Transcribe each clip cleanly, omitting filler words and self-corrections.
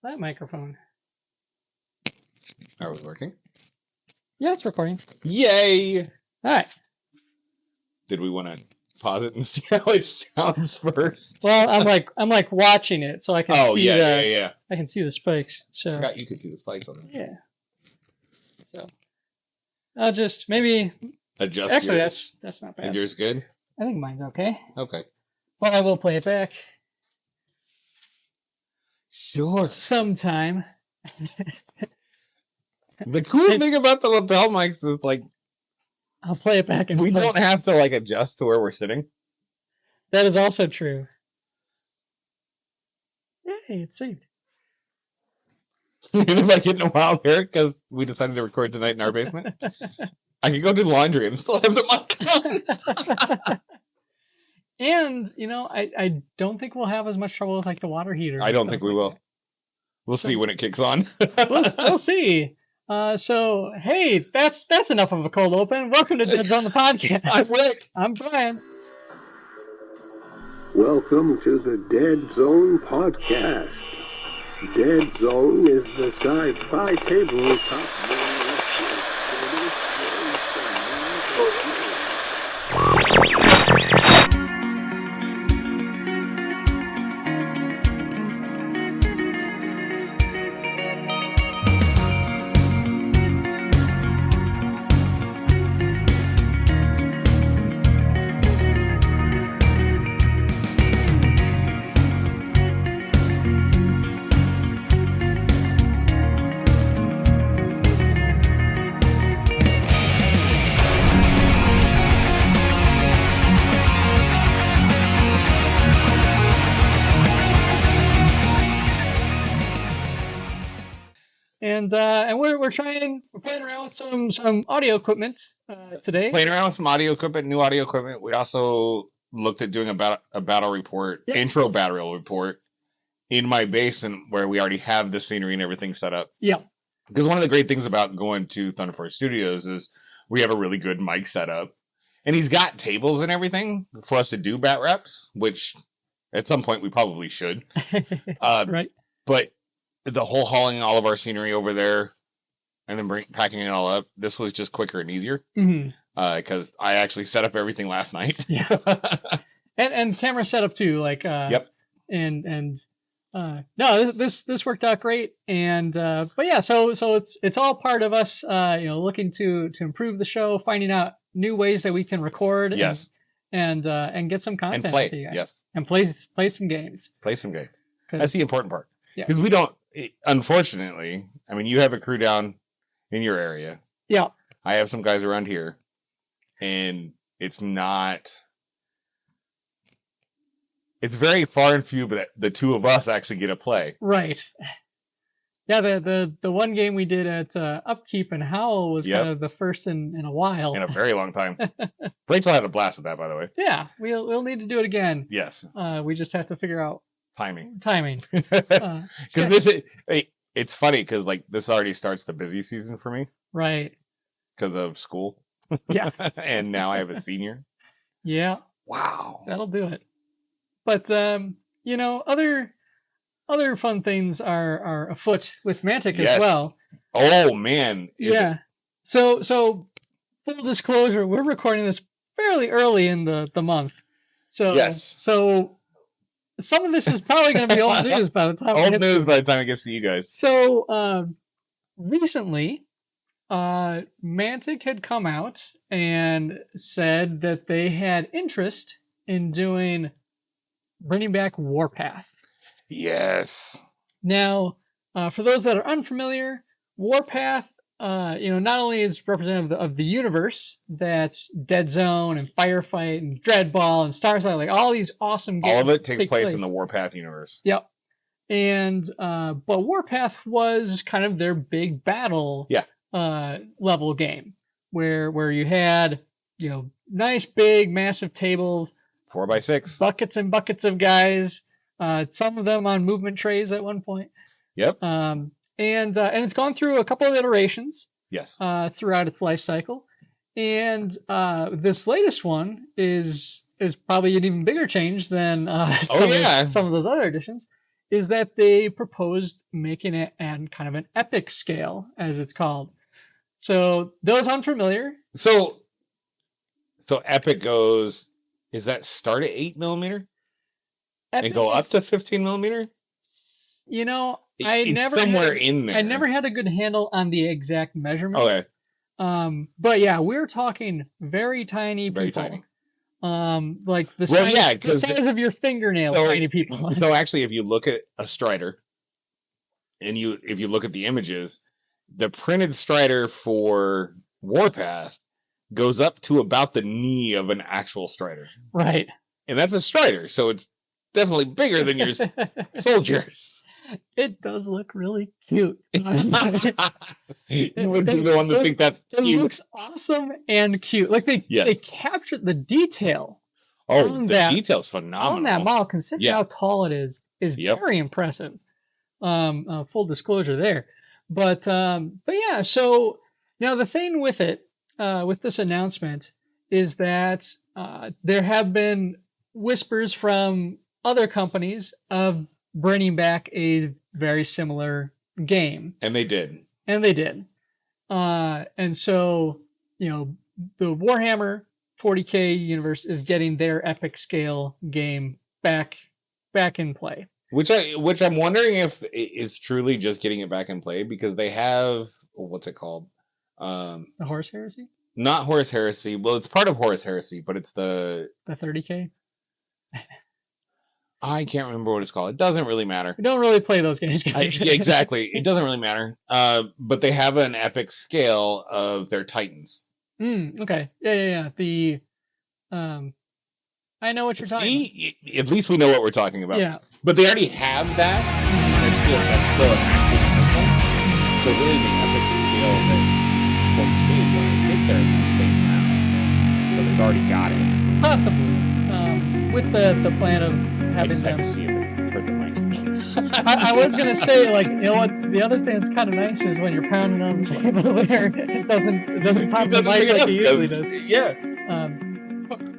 that microphone. That was working. Yeah, it's recording. Yay! All right. Did we want to pause it and see how it sounds first? Well, I'm like watching it, so I can see yeah. I can see the spikes. So I forgot you could see the spikes on it. Yeah. So I'll just maybe Adjust. Actually, yours. that's not bad. Is yours good? I think mine's okay. Okay. But I will play it back. Sure. Sometime. The cool thing about the lapel mics is like I'll play it back and we don't have to like adjust to where we're sitting. That is also true. Yay, it's saved. If I get in a wild hair because we decided to record tonight in our basement, I can go do the laundry and still have the mic on. And, I don't think we'll have as much trouble with like the water heater. I don't think we will. We'll see when it kicks on. We'll see. So, hey, that's enough of a cold open. Welcome to Deadzone the podcast. I'm Rick. I'm Bryan. Welcome to the Deadzone podcast. Deadzone is the sci-fi tabletop. And we're playing around with some audio equipment today. Playing around with some audio equipment, new audio equipment. We also looked at doing a battle report, intro battle report in my basin where we already have the scenery and everything set up. Yeah. Because one of the great things about going to Thunderforge Studios is we have a really good mic setup. And he's got tables and everything for us to do bat reps, which at some point we probably should. Right. But the whole hauling all of our scenery over there and then packing it all up, this was just quicker and easier. Because I actually set up everything last night. Yeah. and camera setup too. Like yep. And no, this worked out great. And but yeah, so it's all part of us looking to improve the show, finding out new ways that we can record. Yes. And get some content and play. to you guys. Yes. And play some games. Play some games. That's the important part. Yeah. Because we don't, unfortunately, I mean, you have a crew down in your area. Yeah. I have some guys around here. And it's very far and few, but the two of us actually get to play. Right. Yeah, the one game we did at Upkeep and Howl was kind of the first in a while. In a very long time. Rachel had a blast with that, by the way. Yeah, we'll need to do it again. Yes. We just have to figure out timing. Because it's funny because like this already starts the busy season for me. Right. Because of school. Yeah. And now I have a senior. Yeah. Wow. That'll do it. But other fun things are afoot with Mantic as well. Oh man. Yeah. So full disclosure, we're recording this fairly early in the month. So yes. So some of this is probably going to be old news by the time it gets to you guys. So recently, Mantic had come out and said that they had interest in bringing back Warpath. Yes. Now, for those that are unfamiliar, Warpath, not only is representative of the universe that's Deadzone and Firefight and Dreadball and Starsight, like all these awesome games. All of it takes place in the Warpath universe. Yep. And but Warpath was kind of their big battle level game where you had nice big massive tables, 4x6, buckets and buckets of guys, some of them on movement trays at one point. Yep. And it's gone through a couple of iterations. Yes. Throughout its life cycle, and this latest one is probably an even bigger change than some of those other editions. is that they proposed making it at kind of an epic scale, as it's called. So those unfamiliar, So Epic goes, is that start at 8mm and go up to 15mm? You know, It's somewhere in there. I never had a good handle on the exact measurements. Okay. But yeah, we're talking very tiny people. Very tiny. Like the size, the 'cause size of your fingernail, tiny people. So actually, if you look at a Strider, and if you look at the images, the printed Strider for Warpath goes up to about the knee of an actual Strider. Right. And that's a Strider, so it's definitely bigger than your soldiers. It does look really cute. You would be the one to think that's cute. It looks awesome and cute. Like they captured the detail. Oh, the detail's phenomenal. On that model, considering how tall it is very impressive. Full disclosure there. But yeah, so now the thing with it, with this announcement, is that there have been whispers from other companies of bringing back a very similar game. And they did. And so, the Warhammer 40K universe is getting their epic scale game back in play. Which I'm wondering if it's truly just getting it back in play, because they have, what's it called? The Horus Heresy? Not Horus Heresy. Well, it's part of Horus Heresy, but it's the 30K? I can't remember what it's called. It doesn't really matter. We don't really play those games. Exactly. It doesn't really matter. But they have an epic scale of their Titans. Okay. Yeah. The I know what you're talking about. At least we know what we're talking about. Yeah. But they already have that. That's still an active system. So really the epic scale that 40K is going to get there in that same round. So they've already got it. Possibly. With the plan of having them. See it hurt the mic. I was gonna say, like, you know what? The other thing that's kind of nice is when you're pounding on the table there, it doesn't pop the mic like it usually does. Yeah.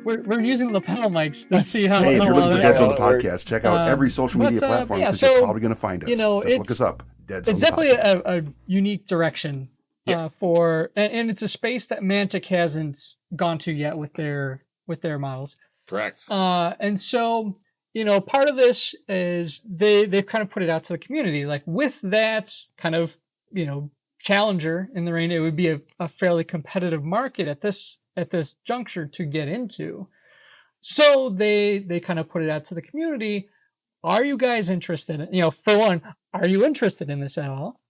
We're using lapel mics to see how. Hey, if you're looking for Deadzone podcast, check out every social media platform, because you're probably going to find us. Just look us up. Deadzone it's definitely a unique direction for, and it's a space that Mantic hasn't gone to yet with their models. Correct. And so, part of this is they've kind of put it out to the community. Like, with that kind of, challenger in the ring, it would be a fairly competitive market at this juncture to get into. So they kind of put it out to the community. Are you guys interested in, for one, are you interested in this at all?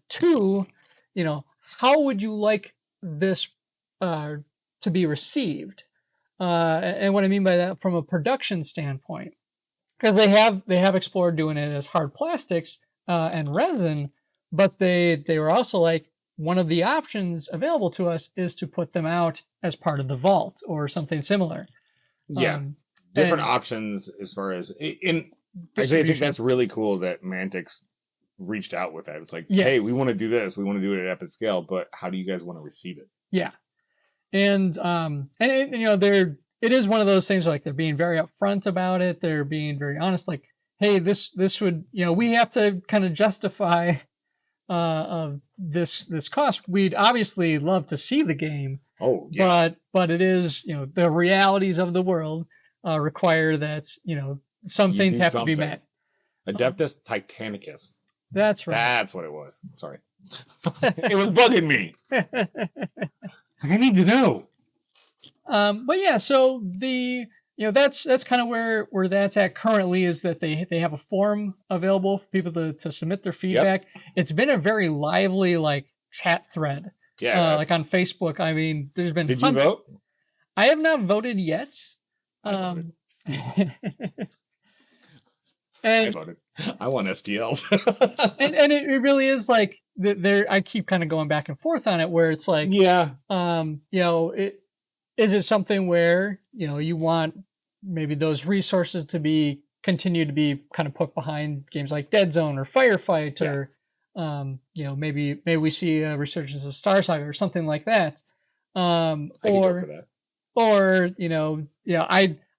Two, how would you like this to be received? And what I mean by that from a production standpoint, because they have explored doing it as hard plastics and resin, but they were also like, one of the options available to us is to put them out as part of the vault or something similar. Yeah, different options as far as I think that's really cool that Mantic's reached out with that. It's like, hey, we want to do this, we want to do it at epic scale, but how do you guys want to receive it? Yeah, and it is one of those things where, like, they're being very upfront about it. They're being very honest. Like, hey, this would, we have to kind of justify this cost. We'd obviously love to see the game. Oh, yeah. But it is, the realities of the world require that, some things have to be met. Adeptus Titanicus. That's right. That's what it was. Sorry. It was bugging me. It's like, I need to know. But yeah, so that's kind of where that's at currently, is that they have a forum available for people to submit their feedback. Yep. It's been a very lively, like, chat thread. Yeah. Like on Facebook. I mean, there's been. Did you vote? I have not voted yet. I voted. I want STLs. and it really is like I keep kind of going back and forth on it, where it's like, is it something where you want maybe those resources to continue to be kind of put behind games like Deadzone or Firefight, or maybe we see a resurgence of Star Saga or something like that.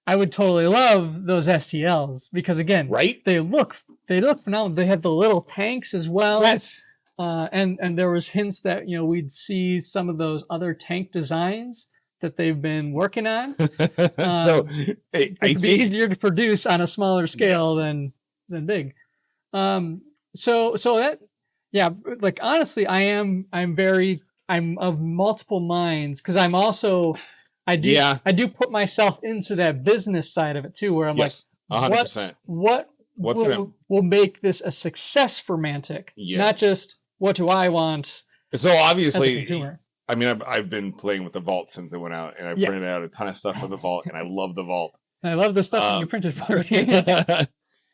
I would totally love those STLs because again, right? They look phenomenal. They have the little tanks as well. Yes. And there was hints that we'd see some of those other tank designs that they've been working on. So it would be easier to produce on a smaller scale than big. So that, yeah, like honestly, I'm of multiple minds because I'm also, I do put myself into that business side of it too, where I'm like, 100%. What will make this a success for Mantic? Not just what do I want. So obviously, as a consumer. I mean, I've been playing with the Vault since it went out, and I printed out a ton of stuff for the Vault, and I love the Vault. And I love the stuff that you printed for me.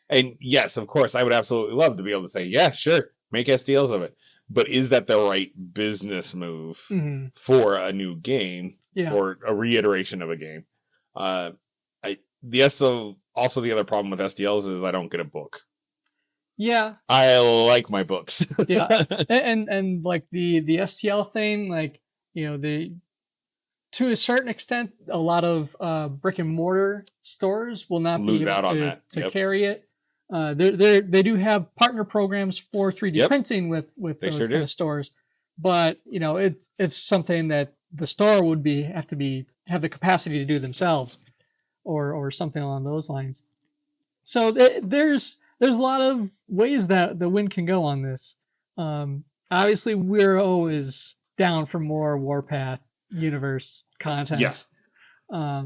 And yes, of course, I would absolutely love to be able to say, yeah, sure, make STLs of it. But is that the right business move for a new game or a reiteration of a game? Also, the other problem with STLs is I don't get a book. Yeah. I like my books. Yeah. And like the STL thing, like, to a certain extent, a lot of brick and mortar stores will not lose be out on able that. to carry it. They do have partner programs for 3D printing with those kind of stores, but it's something that the store would have the capacity to do themselves, or something along those lines. So there's a lot of ways that the wind can go on this. Obviously, we're always down for more Warpath universe content. Yeah.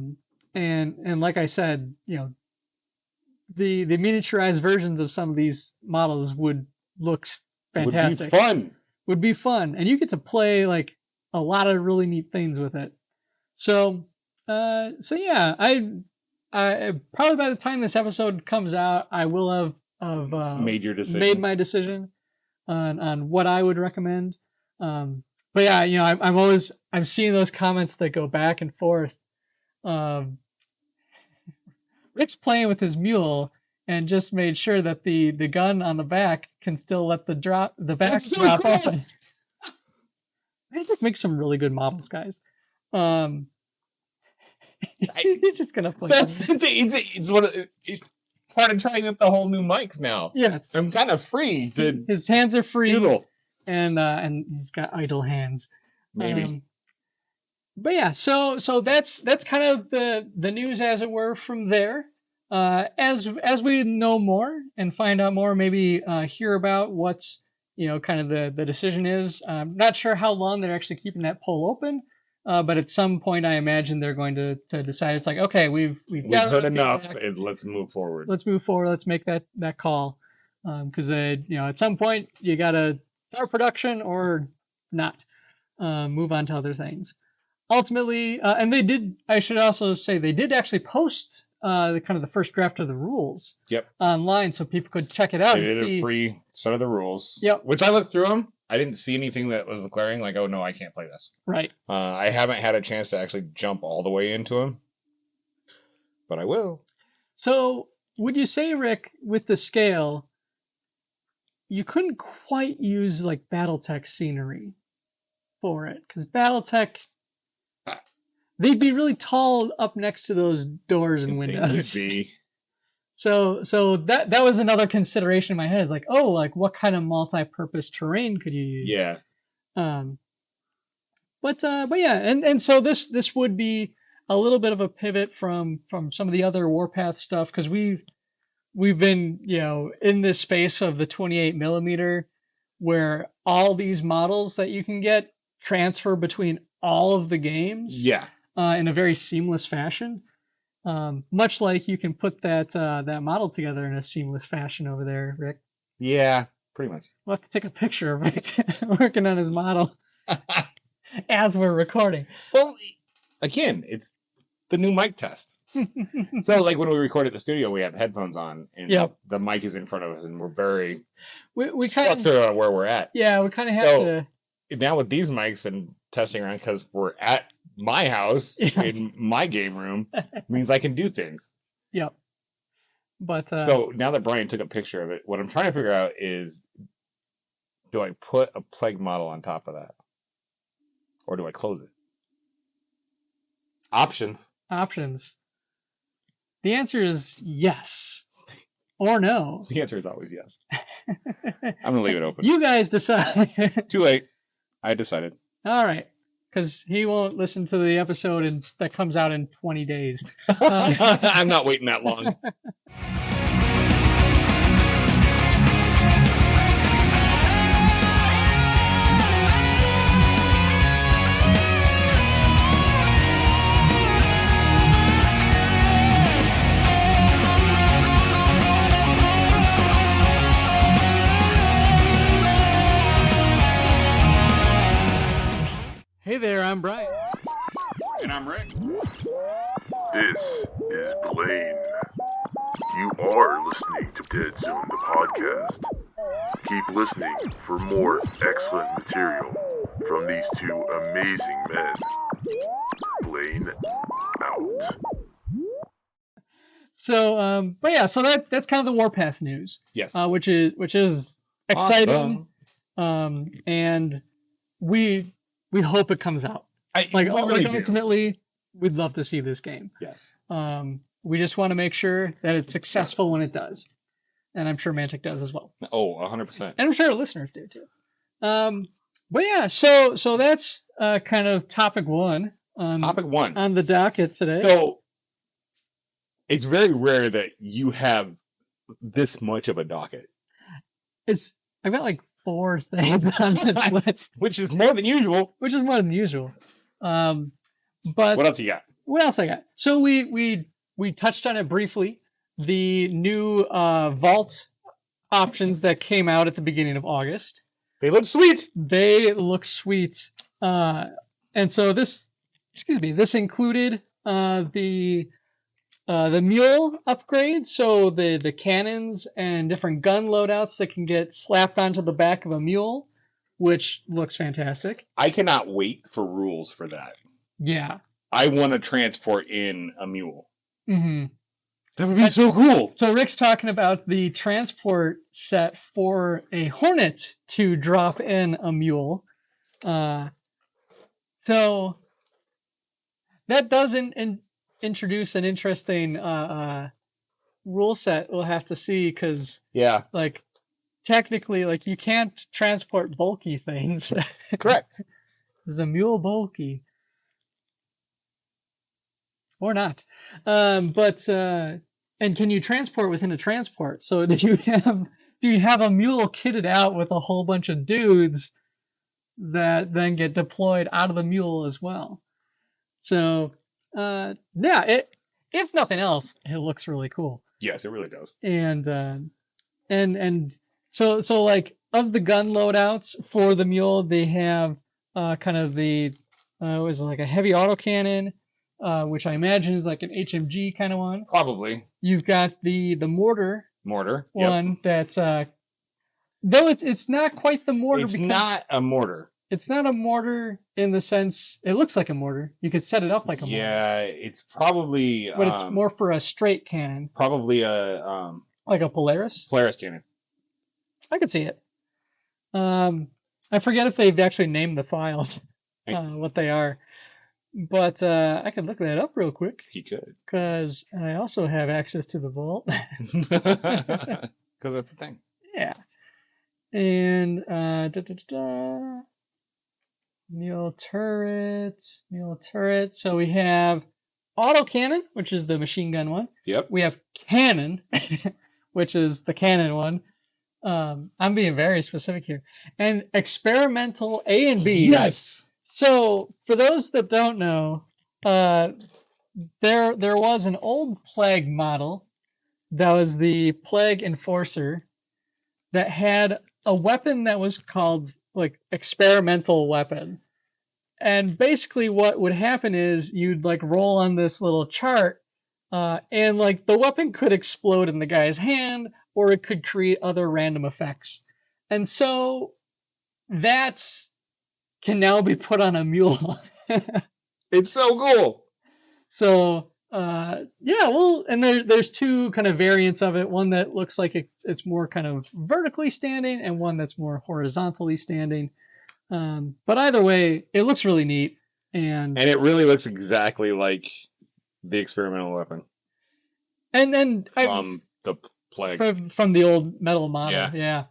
And like I said, the miniaturized versions of some of these models would look fantastic. Would be fun, and you get to play like a lot of really neat things with it. So yeah, I probably by the time this episode comes out, I will have made my decision on what I would recommend. But yeah, I'm seeing those comments that go back and forth. Rick's playing with his mule and just made sure that the gun on the back can still let the back drop open. Rick makes some really good models, guys. He's just gonna play. It's part of trying out the whole new mics now. Yes, I'm kind of free to. His hands are free, doodle. and he's got idle hands. Maybe. But yeah, so that's kind of the news, as it were, from there. As we know more and find out more, maybe hear about what kind of the decision is. I'm not sure how long they're actually keeping that poll open. But at some point, I imagine they're going to decide. It's like, okay, we've heard enough, and let's move forward. Let's move forward. Let's make that call, because at some point you gotta start production or not, move on to other things. Ultimately, and they did. I should also say they did actually post the first draft of the rules. Online, so people could check it out. They did a free set of the rules. Yep. Which I looked through them. I didn't see anything that was declaring like, oh no, I can't play this. Right. I haven't had a chance to actually jump all the way into them, but I will. So, would you say, Rick, with the scale, you couldn't quite use like BattleTech scenery for it? Because BattleTech, they'd be really tall up next to those doors and windows. They would be. So that was another consideration in my head. It's like, oh, like what kind of multi-purpose terrain could you use? Yeah. But yeah, and so this would be a little bit of a pivot from some of the other Warpath stuff, because we've been in this space of the 28 millimeter, where all these models that you can get transfer between all of the games. Yeah. In a very seamless fashion. Much like you can put that model together in a seamless fashion over there, Rick. Yeah, pretty much. We'll have to take a picture of Rick working on his model as we're recording. Well, again, it's the new mic test. So, like when we record at the studio, we have headphones on, and the mic is in front of us, and we're very we kind of figure out where we're at. Yeah, we kind of have to. Now with these mics and testing around, because we're at my house in my game room, means I can do things. Yep. But so now that Bryan took a picture of it, what I'm trying to figure out is, do I put a plague model on top of that, or do I close it? Options. The answer is yes or no. The answer is always yes. I'm going to leave it open. You guys decide. Too late. I decided. All right. Because he won't listen to the episode that comes out in 20 days. I'm not waiting that long. Hey there, I'm Bryan. And I'm Rick. This is Blaine. You are listening to Deadzone, the podcast. Keep listening for more excellent material from these two amazing men. Blaine out. So, but yeah, so that's kind of the Warpath news. Yes. Which is exciting. Awesome. And we hope it comes out. Ultimately, we'd love to see this game. Yes. We just want to make sure that it's successful when it does. And I'm sure Mantic does as well. Oh, 100%. And I'm sure our listeners do too. But yeah, so that's kind of topic one. Topic one. On the docket today. So, it's very rare that you have this much of a docket. I've got like 4 things on this list. Which is more than usual. But What else you got? What else I got? So we touched on it briefly. The new Vault options that came out at the beginning of August. They look sweet. And so this included the mule upgrade, so the cannons and different gun loadouts that can get slapped onto the back of a mule, which looks fantastic. I cannot wait for rules for that. Yeah. I want to transport in a mule. Mm-hmm. That would be so cool. So Rick's talking about the transport set for a Hornet to drop in a mule. So that doesn't introduce an interesting rule set we'll have to see, because technically you can't transport bulky things. Correct. Is a mule bulky or not? And can you transport within a transport? So do you have a mule kitted out with a whole bunch of dudes that then get deployed out of the mule as well? So if nothing else, it looks really cool. Yes, it really does. And so like of the gun loadouts for the mule, they have kind of the was like a heavy autocannon, which I imagine is like an HMG kind of one. Probably. You've got the mortar one. Yep. That's though it's not quite the mortar. It's not a mortar. It's not a mortar in the sense it looks like a mortar. You could set it up like a mortar. Yeah, it's probably. But it's more for a straight cannon. Probably a like a Polaris. Polaris cannon. I could see it. I forget if they've actually named the files, what they are. But I could look that up real quick. He could. Because I also have access to the vault. Because that's the thing. Yeah. And mule turret. So we have autocannon, which is the machine gun one. Yep. We have cannon, which is the cannon one. I'm being very specific here. And experimental A and B. Yes. So for those that don't know, there was an old Plague model that was the Plague Enforcer that had a weapon that was called like experimental weapon. And basically what would happen is you'd like roll on this little chart, and like the weapon could explode in the guy's hand, or it could create other random effects. And so that can now be put on a mule. It's so cool. So and there's 2 kind of variants of it. One that looks like it's more kind of vertically standing, and one that's more horizontally standing. But either way, it looks really neat, and it really looks exactly like the experimental weapon. And from the plague. From the old metal model, yeah.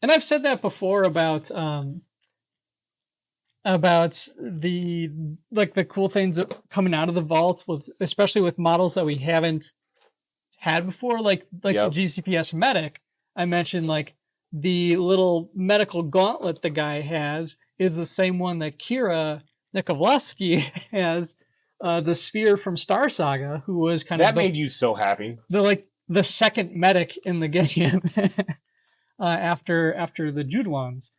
And I've said that before about the cool things coming out of the vault, especially with models that we haven't had before, like the GCPS medic. I mentioned like the little medical gauntlet the guy has is the same one that Kira Nikolevsky has, the sphere from Star Saga, who was kind of made you so happy. The second medic in the game after the Judwans.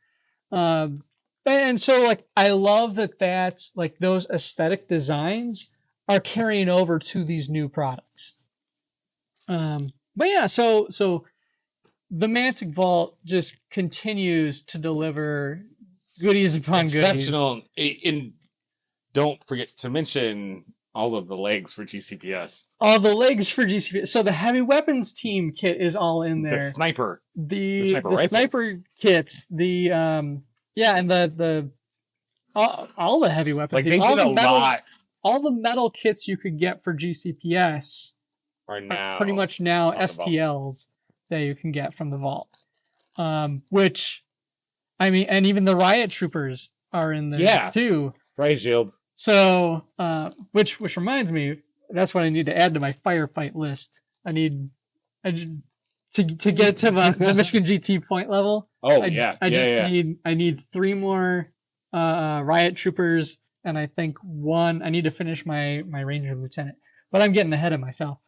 And so like I love that like those aesthetic designs are carrying over to these new products. But yeah, so the Mantic Vault just continues to deliver goodies upon goodies. Exceptional. And don't forget to mention all of the legs for GCPS. All the legs for GCPS. So the heavy weapons team kit is all in there. The sniper. The sniper kits. The and the all the heavy weapons. Like they did a lot. All the metal kits you could get for GCPS are now pretty much now STLs that you can get from the vault. Which, I mean, and even the riot troopers are in there too. Riot shields. So, which reminds me, that's what I need to add to my firefight list. I need to get to the Michigan GT point level. I need 3 more riot troopers, and I think 1. I need to finish my ranger lieutenant, but I'm getting ahead of myself.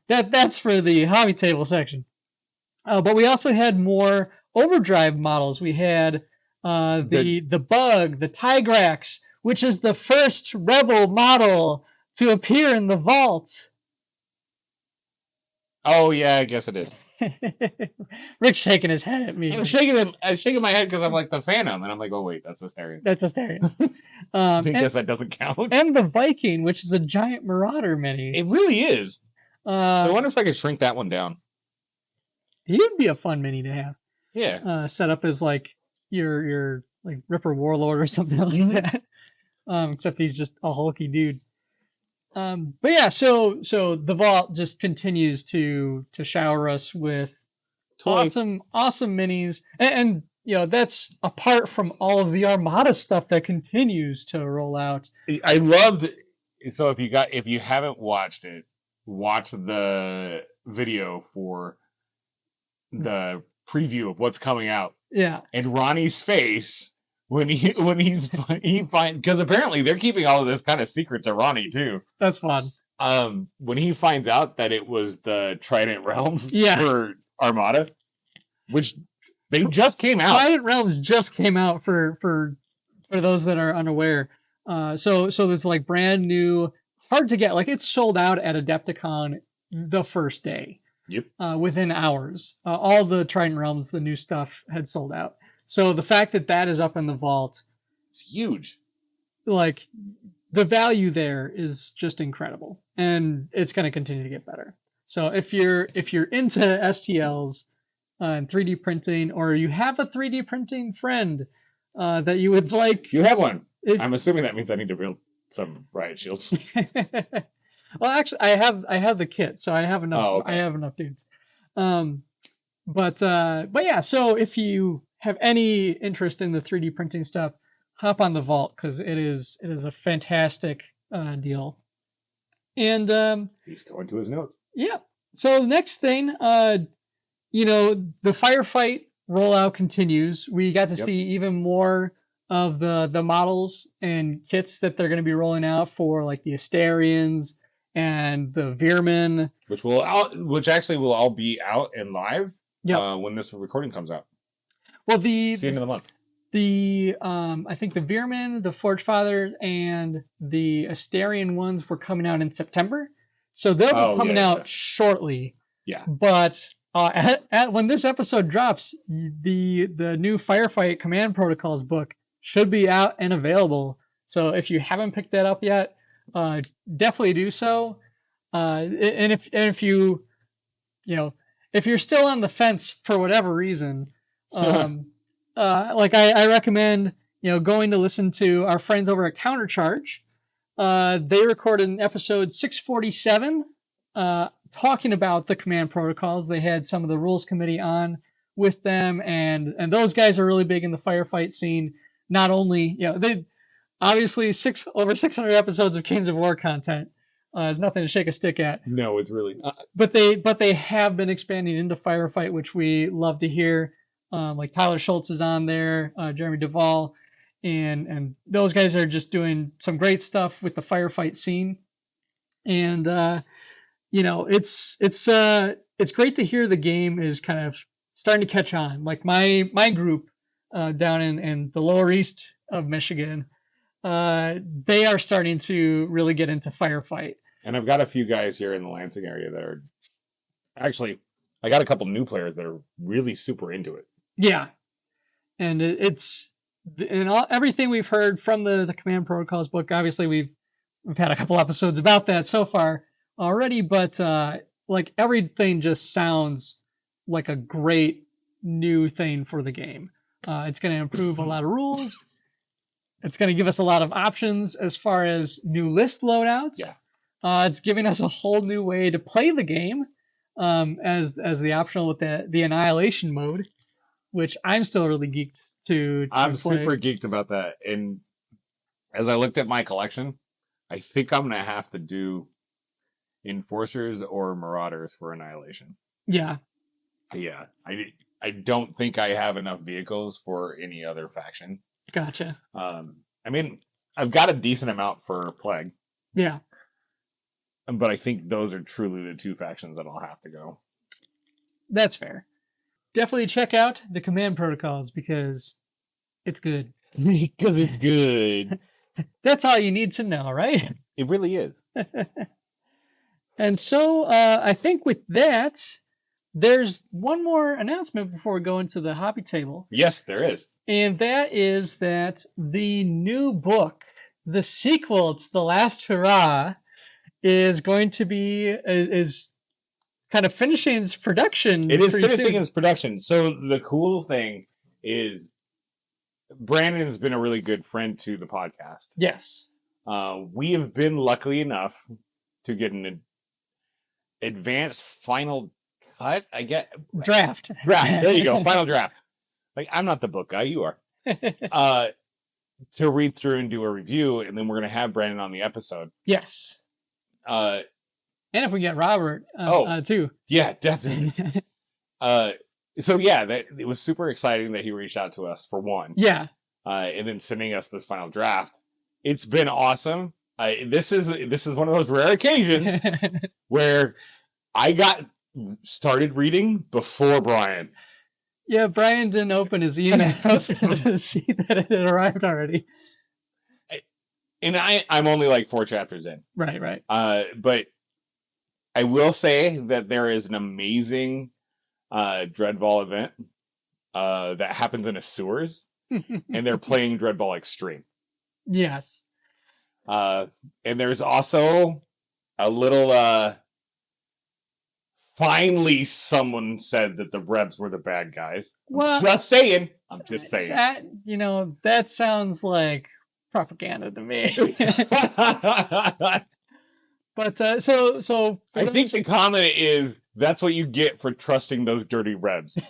That's for the hobby table section. But we also had more overdrive models. We had the Bug, the Tigrax, which is the first Rebel model to appear in the vault. Oh yeah, I guess it is. Rick's shaking his head at me. I'm shaking my head because I'm like the Phaneuf, and I'm like, oh wait, that's Asterion. That's Asterion. I guess that doesn't count. And the Viking, which is a giant Marauder mini. It really is. So I wonder if I could shrink that one down. He would be a fun mini to have. Yeah. Set up as like your like Ripper Warlord or something like that. Except he's just a hulky dude. But yeah, so the vault just continues to shower us with toys. awesome minis, and you know that's apart from all of the Armada stuff that continues to roll out. I loved. So if you haven't watched it, watch the video for the preview of what's coming out. Yeah, and Ronnie's face. When he finds, because apparently they're keeping all of this kind of secret to Ronnie too. That's fun. When he finds out that it was the Trident Realms for Armada, which they just came out. Trident Realms just came out for those that are unaware. So there's like brand new, hard to get. Like it's sold out at Adepticon the first day. Yep. Within hours, all the Trident Realms, the new stuff had sold out. So the fact that is up in the vault, it's huge. Like the value there is just incredible, and it's going to continue to get better. So if you're into STLs and 3D printing, or you have a 3D printing friend that you would like, you have one. I'm assuming that means I need to build some riot shields. Well, actually, I have the kit, so I have enough. Oh, okay. I have enough dudes. But yeah. So if you have any interest in the 3D printing stuff, hop on the vault because it is a fantastic deal. And he's going to his notes. Yeah. So the next thing, the Firefight rollout continues. We got to see even more of the models and kits that they're going to be rolling out for like the Asterions and the Veermen, which actually will all be out and live when this recording comes out. Well, it's the end of the month. I think the Veermen, the Forge Fathers, and the Asterion ones were coming out in September, so they'll be coming out shortly. Yeah. But when this episode drops, the new Firefight Command Protocols book should be out and available. So if you haven't picked that up yet, definitely do so. And if you if you're still on the fence for whatever reason. I recommend, going to listen to our friends over at Countercharge. They recorded an episode 647 to talking about the command protocols. They had some of the rules committee on with them, and those guys are really big in the firefight scene. Not only, they obviously over 600 episodes of Kings of War content is nothing to shake a stick at. No, it's really not. But they have been expanding into firefight, which we love to hear. Like Tyler Schultz is on there, Jeremy Duvall, and those guys are just doing some great stuff with the firefight scene. And it's great to hear the game is kind of starting to catch on. Like my group down in the Lower East of Michigan, they are starting to really get into firefight. And I've got a few guys here in the Lansing area that are actually, I got a couple new players that are really super into it. Yeah. And everything we've heard from the Command Protocols book, obviously we've had a couple episodes about that so far already, but like everything just sounds like a great new thing for the game. It's going to improve a lot of rules. It's going to give us a lot of options as far as new list loadouts. Yeah. It's giving us a whole new way to play the game as the optional with the Annihilation mode, which I'm still really geeked to I'm play. super geeked about that. And as I looked at my collection, I think I'm going to have to do Enforcers or Marauders for Annihilation. Yeah. Yeah. I don't think I have enough vehicles for any other faction. Gotcha. I mean, I've got a decent amount for Plague. Yeah. But I think those are truly the two factions that I'll have to go. That's fair. Definitely check out the Command Protocols because it's good. Because it's good. That's all you need to know, right? It really is. And so I think with that, there's one more announcement before we go into the hobby table. Yes, there is. And that is that the new book, the sequel to The Last Hurrah, is going to be is kind of finishing its production. It is finishing its production. So the cool thing is Brandon's been a really good friend to the podcast. Yes. We have been lucky enough to get an advanced final cut. I get draft. There you go. Final draft. Like, I'm not the book guy. You are. To read through and do a review, and then we're going to have Brandon on the episode. Yes. And if we get Robert, too. Yeah, definitely. So yeah, it was super exciting that he reached out to us for one. Yeah. And then sending us this final draft. It's been awesome. This is one of those rare occasions where I got started reading before Brian. Yeah, Brian didn't open his emails to see that it had arrived already. And I'm only like 4 chapters in. Right. But I will say that there is an amazing Dreadball event that happens in a sewers, and they're playing Dreadball Extreme. Yes. And there's also a little finally someone said that the Rebs were the bad guys. Well, I'm just saying. That sounds like propaganda to me. But so I think the comment is that's what you get for trusting those dirty Rebs,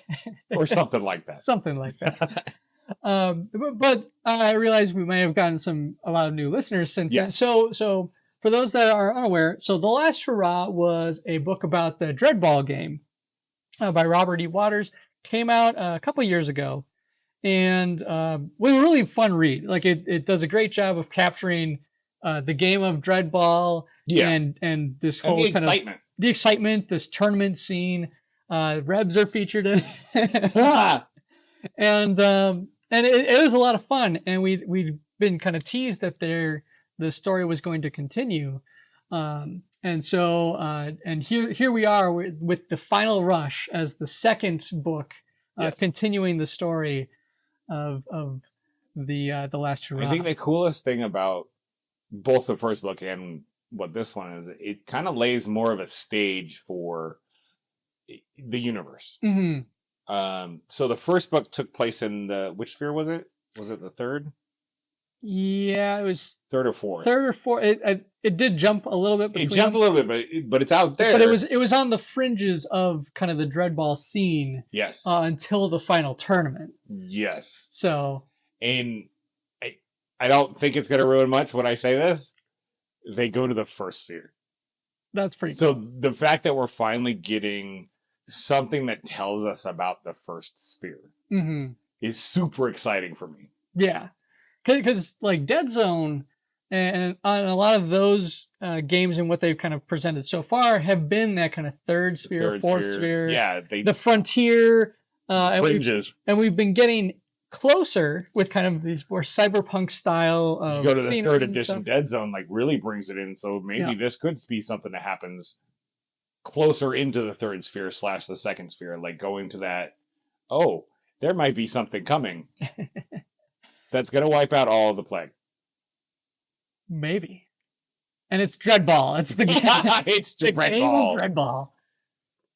or something like that. Something like that. But I realize we may have gotten a lot of new listeners since then. So for those that are unaware, so The Last Hurrah was a book about the Dreadball game by Robert E. Waters. Came out a couple years ago, and was a really fun read. Like it does a great job of capturing the game of Dreadball. Yeah. And this whole the excitement. The excitement, this tournament scene. Rebs are featured in it. And it was a lot of fun. And we'd been kind of teased that the story was going to continue. And here we are with the final rush as the second book, continuing the story of the Last Hurrah. I think the coolest thing about both the first book and what this one is, it kind of lays more of a stage for the universe. Mm-hmm. So the first book took place in which sphere was it? Was it the third? Yeah, it was third or fourth. Third or fourth. It did jump a little bit. It jumped a little bit, but it's out there. But it was on the fringes of kind of the Dreadball scene. Yes. Until the final tournament. Yes. So. And I don't think it's going to ruin much when I say this. They go to the first sphere. That's pretty cool. So the fact that we're finally getting something that tells us about the first sphere is super exciting for me. Yeah. Because like Deadzone and a lot of those games and what they've kind of presented so far have been that kind of third sphere, fourth sphere. Yeah. The frontier. Fringes. And we've been getting closer with kind of these more cyberpunk style of go to the third edition Deadzone, like really brings it in. So maybe this could be something that happens closer into the third sphere / the second sphere, like going to that. Oh, there might be something coming that's going to wipe out all of the plague. Maybe. And it's Dreadball. It's the game. It's the Dreadball.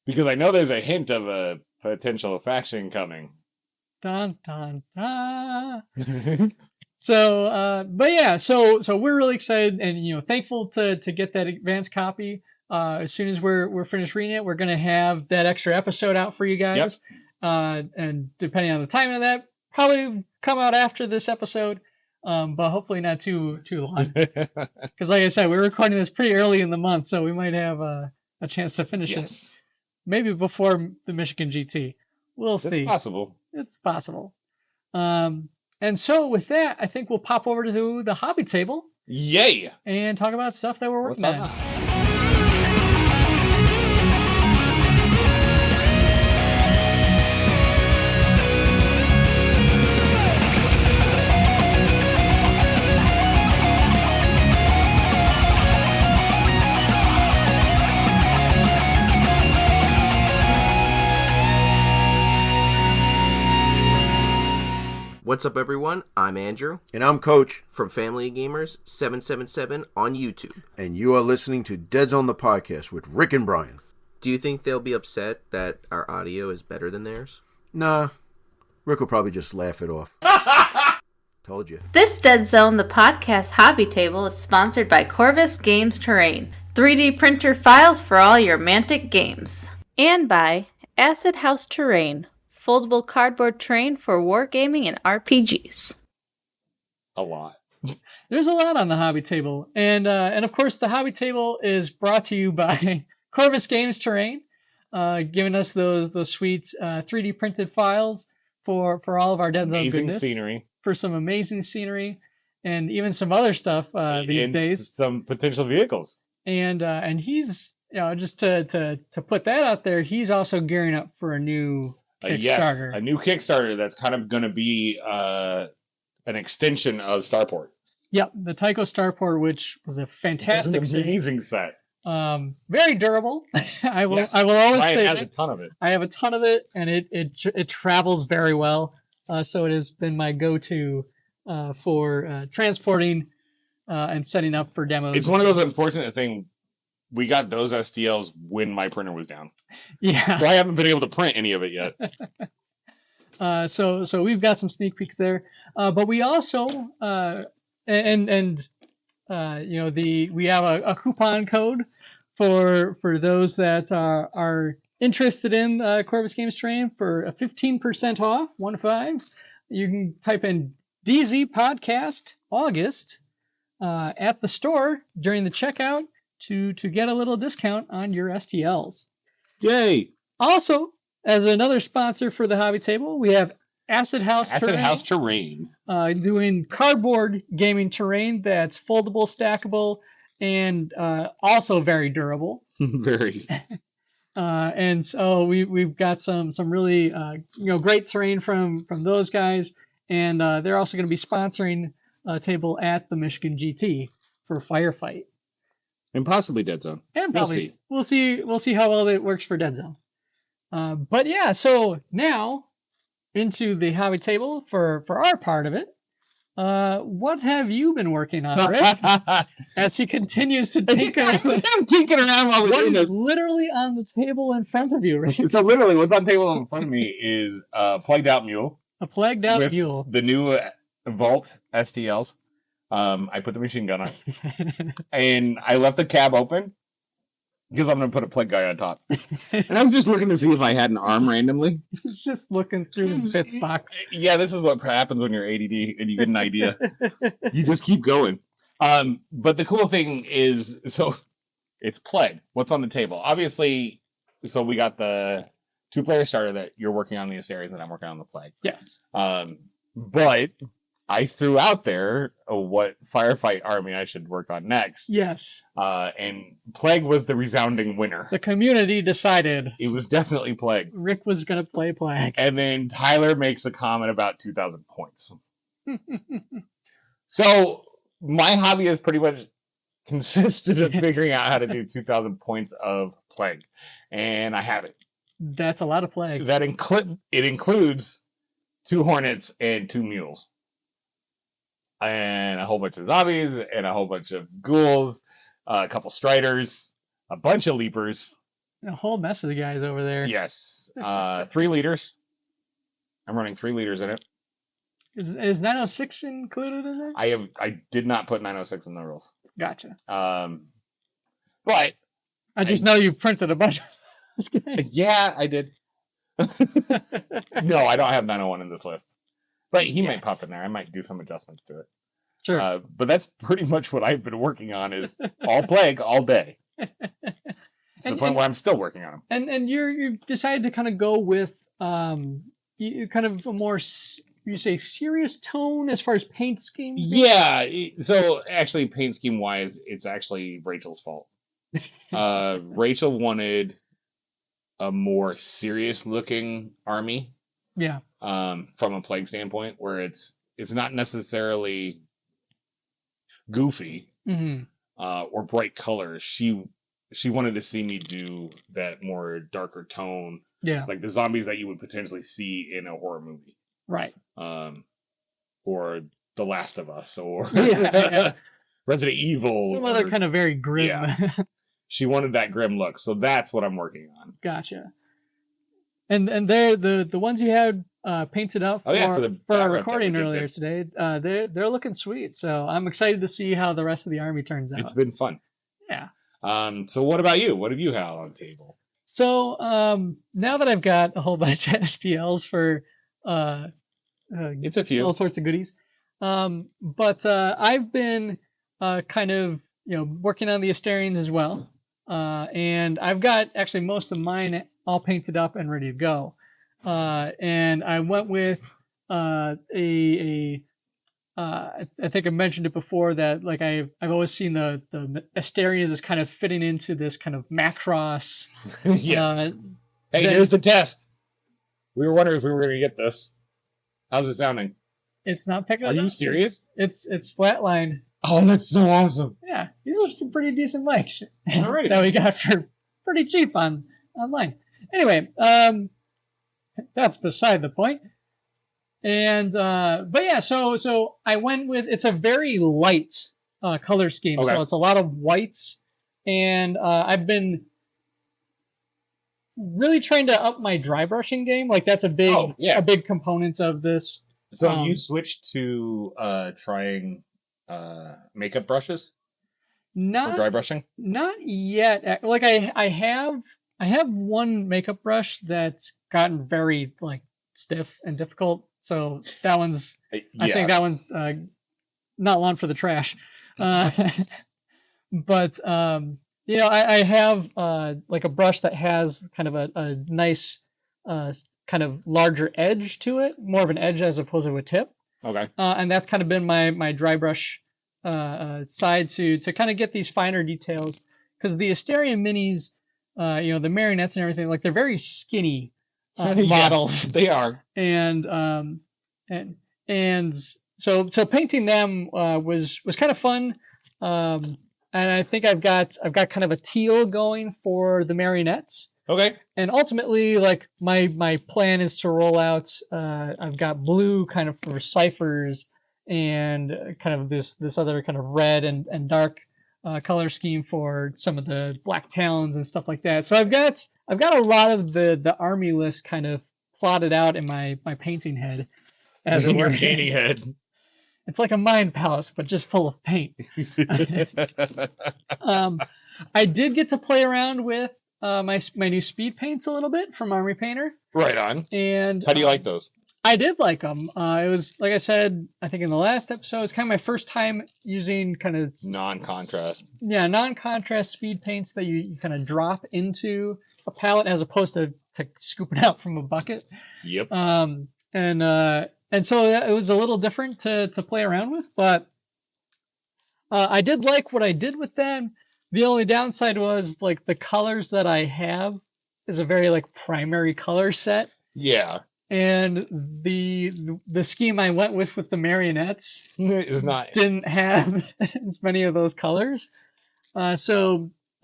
Because I know there's a hint of a potential faction coming. Dun, dun, dun. So, but yeah, so we're really excited and, thankful to get that advanced copy. As soon as we're finished reading it, we're going to have that extra episode out for you guys. Yep. And depending on the timing of that, probably come out after this episode. But hopefully not too long. Because like I said, we're recording this pretty early in the month, so we might have a chance to finish it. Maybe before the Michigan GT. We'll see. It's possible. And so with that, I think we'll pop over to the hobby table. Yay! And talk about stuff that we're working on. What's up, everyone? I'm Andrew. And I'm Coach. From FamilyOfGamers777 on YouTube. And you are listening to Deadzone the Podcast with Rick and Bryan. Do you think they'll be upset that our audio is better than theirs? Nah. Rick will probably just laugh it off. Told you. This Deadzone the Podcast hobby table is sponsored by Corvus Games Terrain. 3D printer files for all your Mantic games. And by Acid House Terrain. Foldable cardboard terrain for wargaming and RPGs. A lot. There's a lot on the hobby table. And of course, the hobby table is brought to you by Corvus Games Terrain, giving us those sweet 3D printed files for all of our Deadzone goodness. Scenery. For some amazing scenery and even some other stuff these days. Some potential vehicles. And he's, just to put that out there, he's also gearing up for a new Kickstarter. A new Kickstarter that's kind of going to be an extension of Starport. Yep, the Tycho Starport, which was a fantastic, amazing set. Very durable. I will always say has a ton of it. I have a ton of it, and it travels very well. So it has been my go-to for transporting and setting up for demos. It's one of those unfortunate things. We got those STLs when my printer was down. Yeah. So I haven't been able to print any of it yet. So we've got some sneak peeks there. But we also, we have a coupon code for those that are interested in Corvus Games Terrain for a 15% off, 15. You can type in DZ Podcast August at the store during the checkout to get a little discount on your STLs. Yay! Also, as another sponsor for the hobby table, we have Acid House Terrain. Doing cardboard gaming terrain that's foldable, stackable, and also very durable. Very. And so we've got some really great terrain from those guys, and they're also going to be sponsoring a table at the Michigan GT for Firefight. And possibly Deadzone. And probably we'll see how well it works for Deadzone. But yeah, so now into the hobby table for our part of it. What have you been working on, Rick? As he continues to tinker. I'm tinkering around while we're doing this. Literally on the table in front of you, Rick. So literally, what's on the table in front of me is a plagued out mule. A plagued out mule. The new Vault STLs. I put the machine gun on, and I left the cab open because I'm going to put a plague guy on top. And I'm just looking to see if I had an arm randomly. He's just looking through the fits box. Yeah, this is what happens when you're ADD and you get an idea. You just keep going. But the cool thing is, so it's plague. What's on the table? Obviously, so we got the 2-player starter that you're working on the Asterians and I'm working on the plague. Yes. But I threw out there what firefight army I should work on next. Yes. And Plague was the resounding winner. The community decided. It was definitely Plague. Rick was going to play Plague. And then Tyler makes a comment about 2,000 points. So my hobby has pretty much consisted of figuring out how to do 2,000 points of Plague. And I have it. That's a lot of Plague. It includes 2 Hornets and 2 Mules. And a whole bunch of zombies, and a whole bunch of ghouls, a couple striders, a bunch of leapers. A whole mess of the guys over there. Yes. 3 leaders. I'm running 3 leaders in it. Is 906 included in there? I did not put 906 in the rules. Gotcha. But I just know you printed a bunch of those guys. Yeah, I did. No, I don't have 901 in this list. But he might pop in there. I might do some adjustments to it. Sure. But that's pretty much what I've been working on is all Plague all day. To the point where I'm still working on them. And you decided to kind of go with you kind of a more, you say, serious tone as far as paint scheme? Yeah. So actually, paint scheme wise, it's actually Rachel's fault. Rachel wanted a more serious looking army. Yeah. From a Plague standpoint, where it's not necessarily goofy or bright colors. She wanted to see me do that more darker tone, like the zombies that you would potentially see in a horror movie, right? Or The Last of Us, or Resident Evil, some other kind of very grim. Yeah. She wanted that grim look, so that's what I'm working on. Gotcha. And they're the ones you had painted up for our recording earlier today. They're looking sweet. So I'm excited to see how the rest of the army turns out. It's been fun. Yeah. So what about you? What have you had on the table? So now that I've got a whole bunch of STLs for it's a few all sorts of goodies. But I've been kind of working on the Asterians as well. And I've got actually most of mine all painted up and ready to go. And I went with I think I mentioned it before that like I've always seen the Asterians as kind of fitting into this kind of Macross. Yeah. Hey, here's the test. We were wondering if we were going to get this. How's it sounding? It's not picking up. Are you serious? It's flatlined. Oh, that's so awesome. Yeah, these are some pretty decent mics All right. that we got for pretty cheap online. Anyway, that's beside the point. And but yeah, so I went with it's a very light color scheme. Okay. So it's a lot of whites, and I've been really trying to up my dry brushing game. Like that's a big component of this. So you switched to trying makeup brushes? Not or dry brushing? Not yet. Like I have one makeup brush that's gotten very like stiff and difficult. So that one's I think that one's not one for the trash. But I have like a brush that has kind of a nice kind of larger edge to it, more of an edge as opposed to a tip. Okay. And that's kind of been my dry brush side to kind of get these finer details, because the Asterian minis, the marionettes and everything, like they're very skinny models. They are. And so painting them was kind of fun. And I think I've got kind of a teal going for the marionettes. Okay. And ultimately, like my plan is to roll out. I've got blue kind of for ciphers, and kind of this other kind of red and dark color scheme for some of the black talons and stuff like that. So I've got a lot of the army list kind of plotted out in my painting head, as it were. Painting head. It's like a mind palace, but just full of paint. I did get to play around with my new speed paints a little bit from Army Painter. Right on. And how do you like those? I did like them. It was, like I said, I think in the last episode, it's kind of my first time using kind of non-contrast. Yeah, non-contrast speed paints that you kind of drop into a palette as opposed to scooping out from a bucket. Yep. And so it was a little different to play around with, but I did like what I did with them. The only downside was like the colors that I have is a very like primary color set. Yeah. And the scheme I went with the marionettes didn't have as many of those colors. But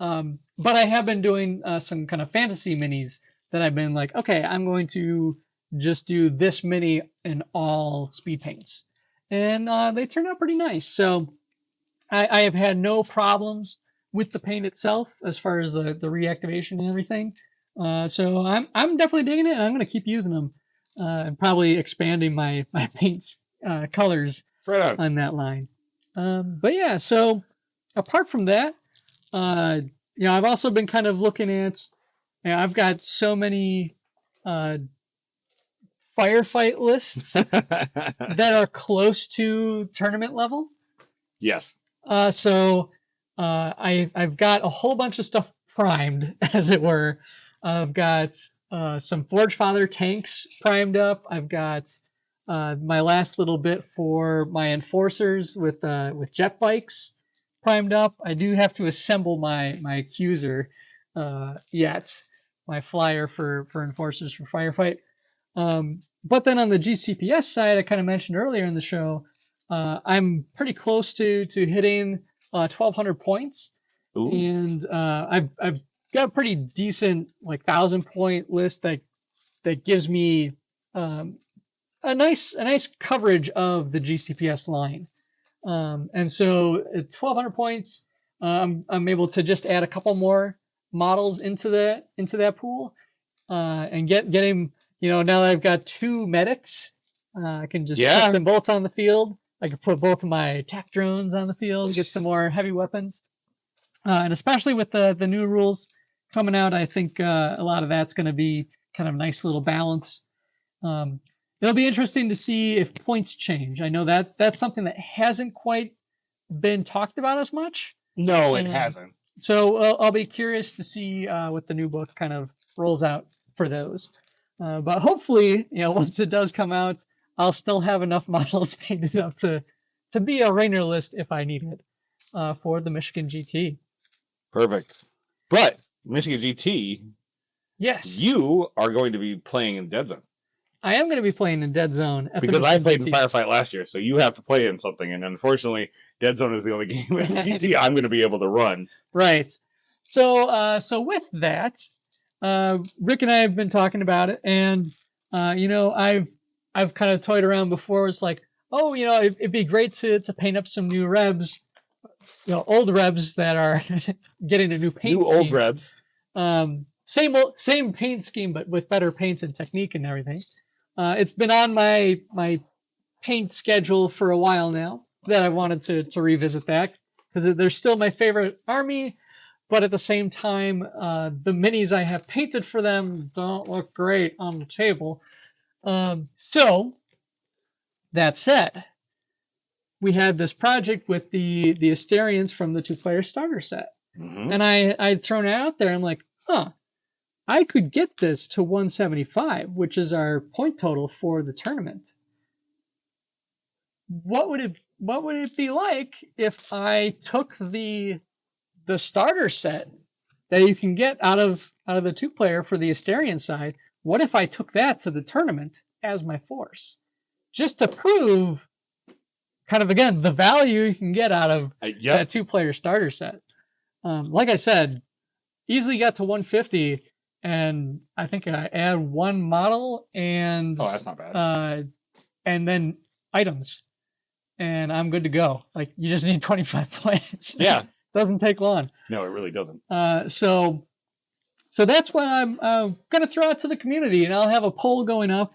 I have been doing some kind of fantasy minis that I've been like, okay, I'm going to just do this mini in all speed paints. And they turned out pretty nice. So I have had no problems with the paint itself as far as the reactivation and everything. So I'm definitely digging it, and I'm going to keep using them. And probably expanding my paints colors on that line. But yeah, so apart from that, I've also been kind of looking at, I've got so many firefight lists that are close to tournament level. Yes. So I've got a whole bunch of stuff primed, as it were. I've got some Forge Father tanks primed up. I've got my last little bit for my enforcers with jet bikes primed up. I do have to assemble my accuser yet, my flyer for enforcers for Firefight. But then on the GCPS side, I kind of mentioned earlier in the show, I'm pretty close to hitting 1,200 points. Ooh. And I've got a pretty decent 1,000-point list that gives me a nice coverage of the GCPS line. And so at 1,200 points, I'm able to just add a couple more models into that pool, and get him. Now that I've got 2 medics, I can just put them both on the field. I can put both of my attack drones on the field, get some more heavy weapons, and especially with the new rules coming out, I think a lot of that's going to be kind of a nice little balance. It'll be interesting to see if points change. I know that's something that hasn't quite been talked about as much. No, it hasn't. So I'll be curious to see what the new book kind of rolls out for those. But hopefully, once it does come out, I'll still have enough models painted up to be a Rainer list if I need it for the Michigan GT. Perfect. But Michigan GT, yes, you are going to be playing in Deadzone. I am going to be playing in Deadzone. Because I played in Firefight last year, so you have to play in something. And unfortunately, Deadzone is the only game in GT I'm going to be able to run. Right. So with that, Rick and I have been talking about it, and I've kind of toyed around before. It's like, it'd be great to paint up some new Rebs, old Rebs that are getting a new paint scheme. Old Rebs. Same paint scheme, but with better paints and technique and everything. It's been on my paint schedule for a while now that I wanted to revisit that, because they're still my favorite army, but at the same time, the minis I have painted for them don't look great on the table. So that said, we had this project with the Asterians from the 2-player starter set. Mm-hmm. And I'd thrown it out there. I'm like, I could get this to 175, which is our point total for the tournament. What would it be like if I took the starter set that you can get out of the 2-player for the Asterian side? What if I took that to the tournament as my force, just to prove kind of, again, the value you can get out of that 2-player starter set? Like I said, easily got to 150, and I think I add 1 model and that's not bad. And then items, and I'm good to go. Like, you just need 25 points. Yeah, doesn't take long. No, it really doesn't. So that's what I'm going to throw out to the community, and I'll have a poll going up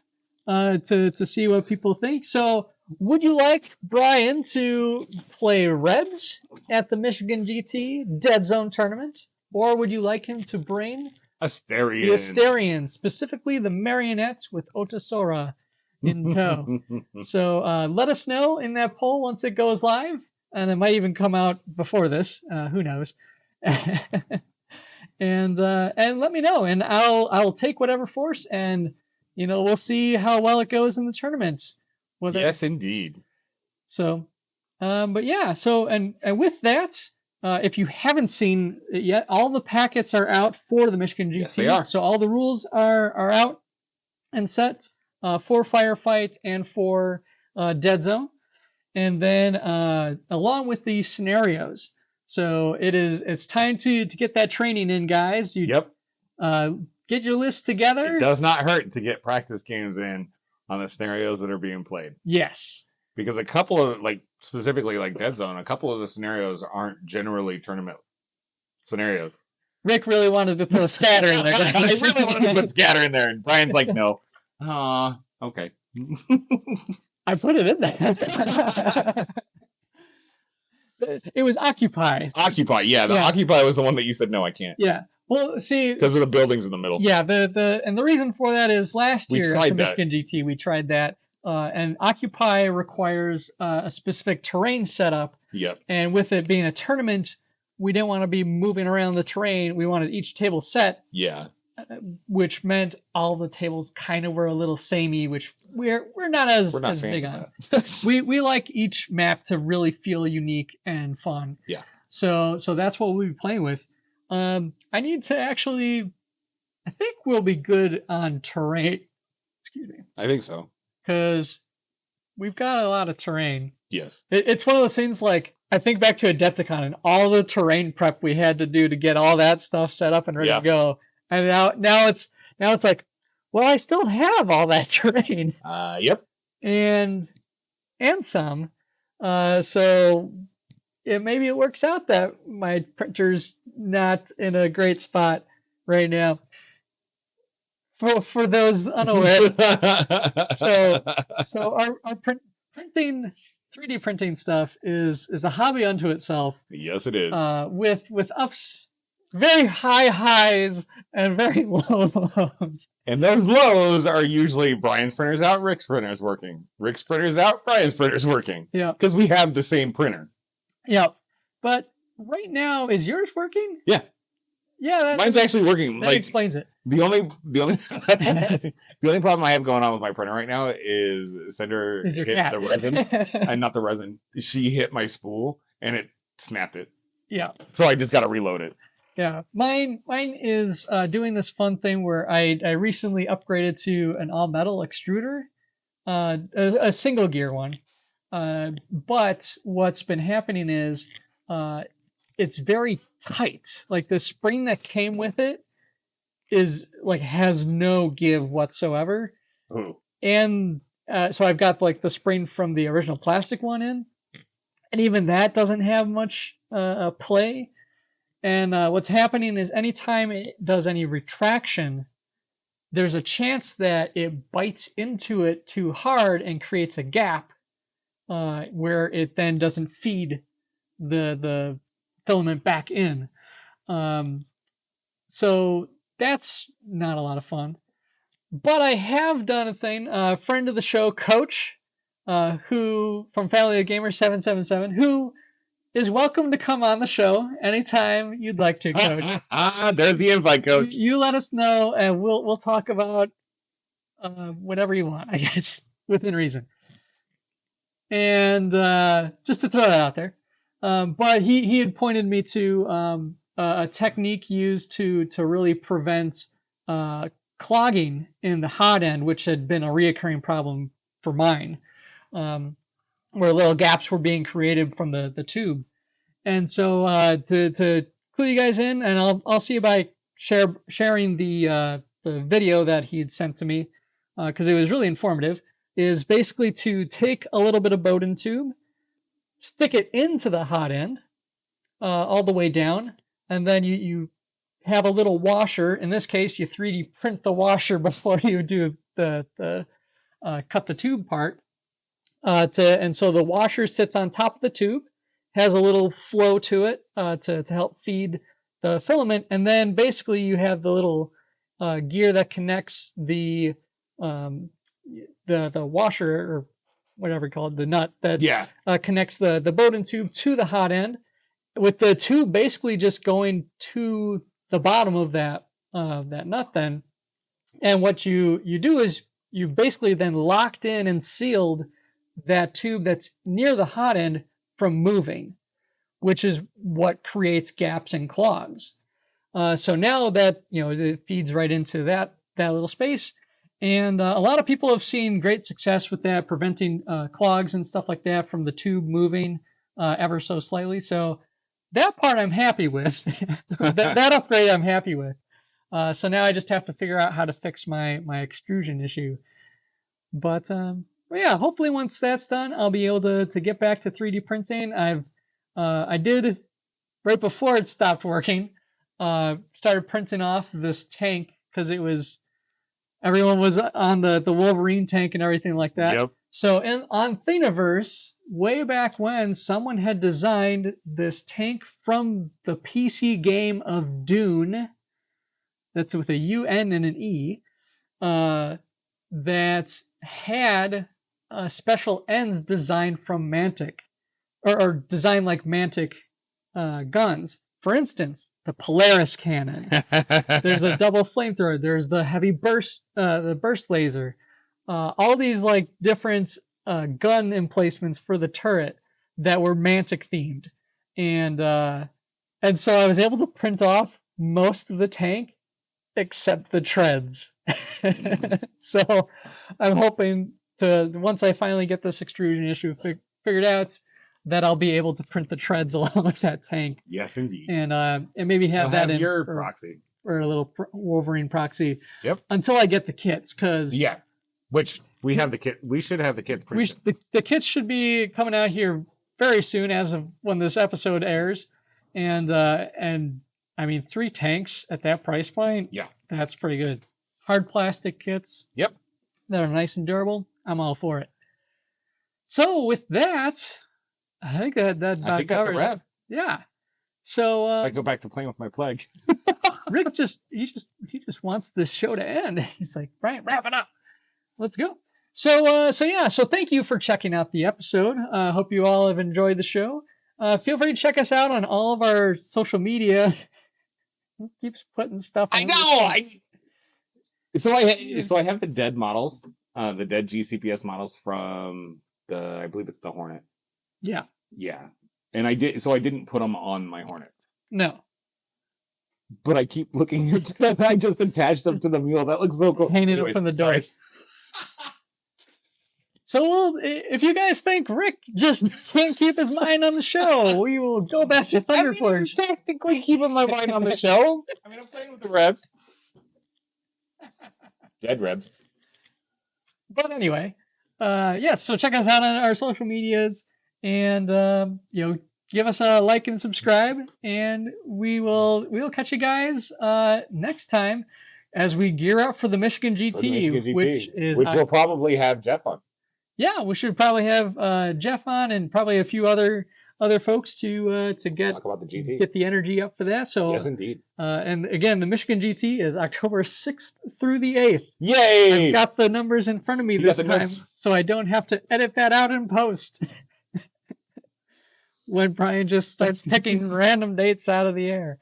to see what people think. So would you like Brian to play Rebs at the Michigan GT Deadzone tournament? Or would you like him to bring Asterians. The Asterians, specifically the marionettes with Otosora in tow. So let us know in that poll once it goes live, and it might even come out before this. Who knows? and let me know, and I'll take whatever force, and we'll see how well it goes in the tournament. Yes, indeed. So, but yeah. So and with that. If you haven't seen it yet, all the packets are out for the Michigan GT. Yes, they are. So all the rules are out and set for Firefight and for Deadzone. And then along with the scenarios. So it's time to get that training in, guys. Yep. Get your list together. It does not hurt to get practice games in on the scenarios that are being played. Yes. Because a couple of, specifically like Deadzone, a couple of the scenarios aren't generally tournament scenarios. Rick really wanted to throw scatter in there. I really wanted to put scatter in there, and Brian's like, no. Okay. I put it in there. It was Occupy. Occupy, yeah. Occupy was the one that you said, no, I can't. Yeah. Well, see... Because of the buildings in the middle. Yeah, and the reason for that is last year at the Michigan GT, we tried that. And Occupy requires a specific terrain setup. Yep. And with it being a tournament, we didn't want to be moving around the terrain. We wanted each table set. Yeah. Which meant all the tables kind of were a little samey, which we're not as big on. we like each map to really feel unique and fun. Yeah. So that's what we'll be playing with. I need to actually. I think we'll be good on terrain. Excuse me. I think so. Because we've got a lot of terrain. Yes. It's one of those things like, I think back to Adepticon and all the terrain prep we had to do to get all that stuff set up and ready to go. And now it's like, well, I still have all that terrain. Yep. And some. So maybe it works out that my printer's not in a great spot right now. For those unaware, so our printing, 3D printing stuff is a hobby unto itself. Yes, it is. With ups, very high highs and very low lows. And those lows are usually Brian's printer's out, Rick's printer's working. Rick's printer's out, Brian's printer's working. Yeah. Because we have the same printer. Yeah. But right now, is yours working? Yeah. Yeah. Mine's actually working. That explains it. The only problem I have going on with my printer right now is Cinder hit the resin. Not the resin. She hit my spool and it snapped it. Yeah. So I just got to reload it. Yeah. Mine is doing this fun thing where I recently upgraded to an all metal extruder, a single gear one. But what's been happening is it's very tight. Like the spring that came with it is like has no give whatsoever. Ooh. And so I've got like the spring from the original plastic one in, and even that doesn't have much play. And what's happening is anytime it does any retraction, there's a chance that it bites into it too hard and creates a gap where it then doesn't feed the filament back in. So that's not a lot of fun. But I have done a thing. A friend of the show, Coach, who from FamilyOfGamers777, who is welcome to come on the show anytime you'd like to, Coach. There's the invite, Coach. You let us know, and we'll talk about whatever you want, I guess, within reason. And just to throw that out there. But he had pointed me to a technique used to really prevent clogging in the hot end, which had been a reoccurring problem for mine, where little gaps were being created from the tube. And so to clue you guys in, and I'll see about sharing the video that he had sent to me, because it was really informative, is basically to take a little bit of Bowden tube, stick it into the hot end all the way down, and then you have a little washer. In this case, you 3D print the washer before you do the cut the tube part. And so the washer sits on top of the tube, has a little flow to it to help feed the filament, and then basically you have the little gear that connects the washer or whatever you call it, the nut that connects the Bowden tube to the hot end, with the tube basically just going to the bottom of that nut then. And what you do is you basically then locked in and sealed that tube that's near the hot end from moving, which is what creates gaps and clogs. So now that, it feeds right into that little space. And a lot of people have seen great success with that, preventing clogs and stuff like that from the tube moving ever so slightly. So that part I'm happy with. that upgrade I'm happy with. So now I just have to figure out how to fix my extrusion issue. But yeah, hopefully once that's done, I'll be able to get back to 3D printing. I did, right before it stopped working, started printing off this tank because everyone was on the Wolverine tank and everything like that. Yep. So on Thingiverse, way back when, someone had designed this tank from the PC game of Dune. That's with a U-N and an E. That had special ends designed from Mantic, or designed like Mantic guns. For instance, the Polaris cannon. There's a double flamethrower. There's the heavy burst, the burst laser. All these like different gun emplacements for the turret that were Mantic themed, and so I was able to print off most of the tank except the treads. So I'm hoping to, once I finally get this extrusion issue figured out, that I'll be able to print the treads along with that tank. Yes, indeed. And maybe have that in your proxy. Or a little Wolverine proxy. Yep. Until I get the kits, because which we have the kit. We should have the kits. The kits should be coming out here very soon, as of when this episode airs. And I mean, 3 tanks at that price point. Yeah, that's pretty good. Hard plastic kits. Yep. That are nice and durable. I'm all for it. So with that, I think that about that's a wrap. Yeah. So I go back to playing with my plague. Rick just wants this show to end. He's like, Brian, wrap it up. Let's go. So thank you for checking out the episode. Hope you all have enjoyed the show. Feel free to check us out on all of our social media. He keeps putting stuff on. I know. So I have the dead models, the dead GCPS models from I believe it's the Hornet. Yeah. Yeah. And I didn't put them on my Hornets. No. But I keep looking at them. I just attached them to the mule. That looks so cool. Hanging up from the door. So if you guys think Rick just can't keep his mind on the show, we will go back to Thunderforge. I'm technically keeping my mind on the show. I mean, I'm playing with the Rebs. Dead Rebs. But anyway, so check us out on our social medias, and give us a like and subscribe, and we'll catch you guys next time as we gear up for the Michigan GT, which we'll probably have Jeff on. Yeah, we should probably have Jeff on, and probably a few other folks to get talk about the GT. Get the energy up for that. So yes, indeed. And again, the Michigan GT is October 6th through the 8th. Yay! I've got the numbers in front of me this time, so I don't have to edit that out in post. When Brian just starts picking random dates out of the air.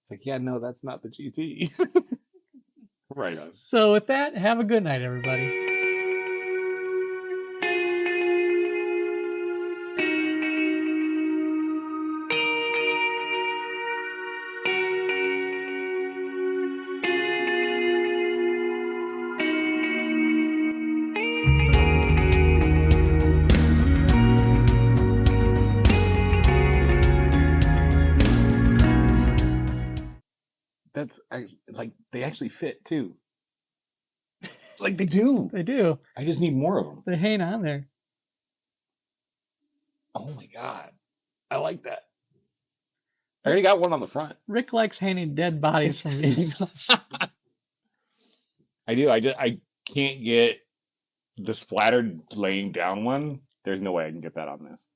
It's like, yeah, no, that's not the GT. Right on. So with that, have a good night, everybody. They actually fit too. Like they do. They do. I just need more of them. They hang on there. Oh my god. I like that. I already got one on the front. Rick likes hanging dead bodies from vehicles. I do. I can't get the splattered laying down one There's no way I can get that on this.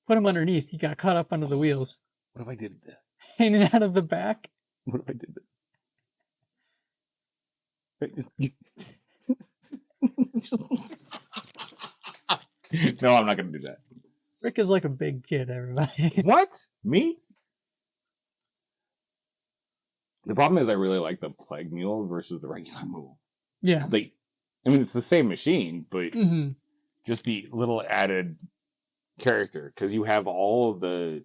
Put him underneath. He got caught up under the wheels. What if I did that? Hanging out of the back. What if I did that? No, I'm not going to do that. Rick is like a big kid, everybody. What? Me? The problem is I really like the Plague Mule versus the regular Mule. Yeah. It's the same machine, but just the little added character, because you have all of the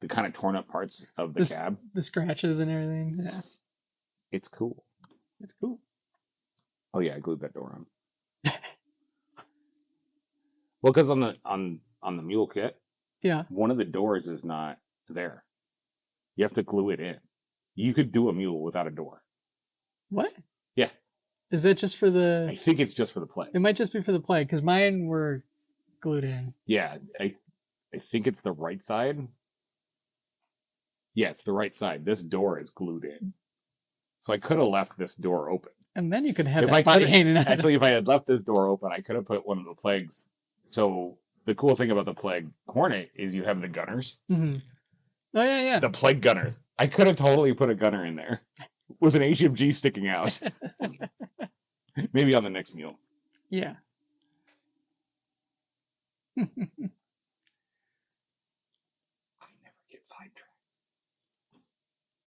kind of torn up parts of the cab. The scratches and everything. Yeah. It's cool. It's cool. Oh yeah, I glued that door on. Well, because on the mule kit, one of the doors is not there. You have to glue it in. You could do a mule without a door. What? Yeah. Is it just for the... I think it's just for the Plague. It might just be for the Plague, because mine were glued in. Yeah, I think it's the right side. Yeah, it's the right side. This door is glued in. So I could have left this door open. And then you could have that body hanging out. Actually, if I had left this door open, I could have put one of the Plagues. So the cool thing about the Plague Hornet is you have the gunners. Mm-hmm. Oh, yeah. The Plague Gunners. I could have totally put a gunner in there with an HMG sticking out. Maybe on the next mule. Yeah. I never get sidetracked.